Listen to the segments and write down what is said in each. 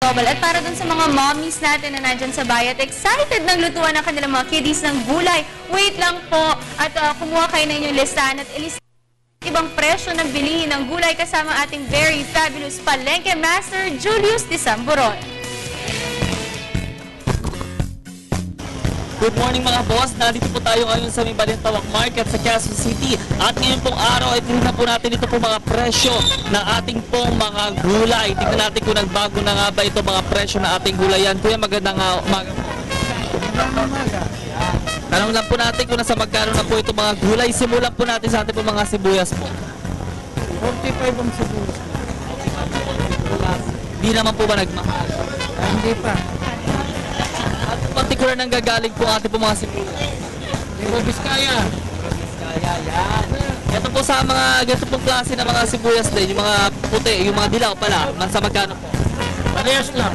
Cristobal. At para dun sa mga mommies natin na nandyan sa bayan at excited ng lutuan ng kanilang mga kiddies ng gulay, wait lang po at kumuha kayo ng inyong listahan at ilista ibang presyo ng bilihin ng gulay kasama ating very fabulous Palengke Master Julius de Samburon. Good morning mga boss, nandito po tayo ngayon sa Balintawak Market sa Quezon City. At ngayon pong araw ay tingnan po natin ito po mga presyo ng ating pong mga gulay. Tingnan natin kung nagbago na nga ba ito mga presyo ng ating gulayan. Kuya, magandang umaga po. Tanong lang po natin kung nasa magkano na po ito mga gulay. Simulan po natin sa ating po mga sibuyas po. 45 ang sibuyas. Di naman po ba nagmahal? Hindi pa. At particular nang gagaling po ating po mga sibuyas. Lego Biskaya. Kaya yan. Ito po sa mga ganito pong klase ng mga sibuyas din, yung mga puti, yung mga dilaw pala, nasa magkano po? Parehas lang.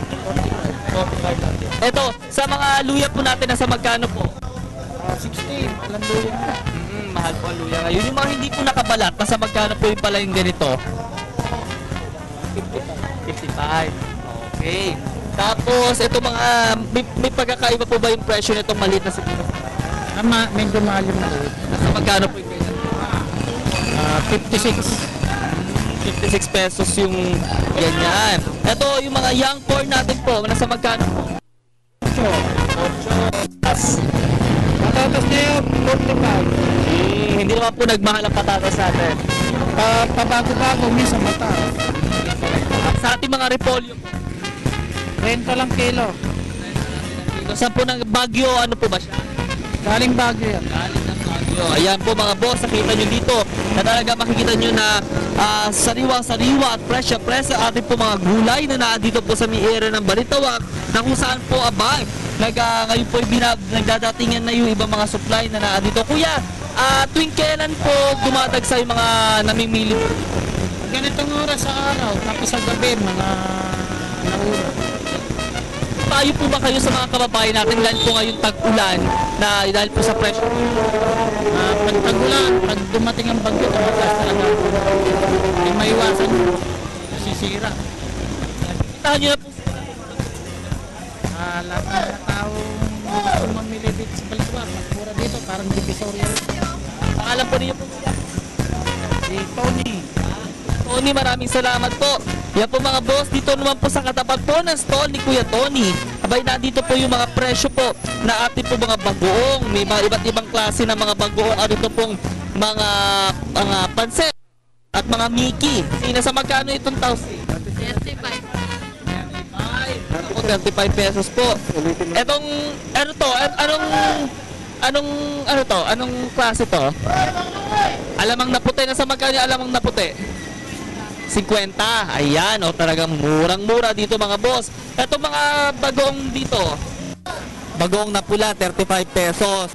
Ito, sa mga luya po natin, nasa magkano po? 16. Alam mo yun. Mahal po ang luya ngayon. Yung mga hindi po nakabalat, nasa magkano po yung pala yung ganito? 55. Okay. Tapos, ito mga, may pagkakaiba po ba yung presyo nitong maliit na sibuyas? Medyo mahal yung maliit. Nasa magkano po yung ganyan? 56. 56 pesos yung ganyan. Ito, yung mga young corn natin po, nasa magkano po? 8. Patatas na yun, 45. Hindi naman po nagmahal ang patatas natin. Pabago-bago, minsan mataas. Sa ating mga repolyo po, 30 lang kilo. saan po ng Baguio, ano po ba siya? Galing Baguio yan. Galing ng Baguio. Ayan po mga boss, nakita nyo dito na talaga makikita nyo na sariwa-sariwa at presya-presya ating po mga gulay na naandito po sa may area ng Balintawak na kung saan po abang. Ngayon po nagdadatingan na yung ibang mga supply na naandito. Kuya, tuwing kailan po dumadagsa yung mga namimili po? Ganitong oras sa araw, tapos sa gabi, mga naura. Payo po ba kayo sa mga kababayan natin dahil po ngayon tag-ulan na dahil po sa presyo? Pag tag-ulan, pag dumating ang bagyo, tumataas talaga. Hindi maiwasan yun. Nasisira. Tahan nyo na po. Lahat ng mga taong gusto mamili dito sa Balintawak, mura dito, parang divisoria. Pangalan po niyo po. Si Tony. Tony, maraming salamat po. Yan po mga boss, dito naman po sa katapat po ng stall ni Kuya Tony. Abay, nandito po yung mga presyo po na ating po mga bagoong. May mga iba't ibang klase ng mga bagoong. Ano ito pong mga pansit at mga Mickey. Nasa magkano itong tausi? 35. 35 pesos po. Etong, ano to? Anong klase to? Alamang na puti. Nasa magkano yung alamang na puti? 50. Ayan, talagang murang-mura dito mga boss. Ito mga bagoong dito. Bagoong na pula, 35 pesos.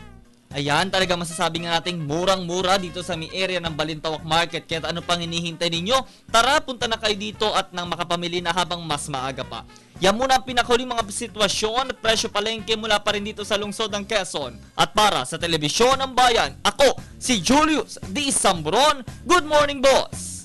Ayan, talaga masasabi nga nating murang-mura dito sa may area ng Balintawak Market. Kaya ano pang hinihintay ninyo? Tara, punta na kayo dito at nang makapamili na habang mas maaga pa. Yan muna ang pinakahuling mga sitwasyon at presyo palengke mula pa rin dito sa lungsod ng Quezon. At para sa Telebisyon ng Bayan, ako si Julius de Samburon. Good morning, boss!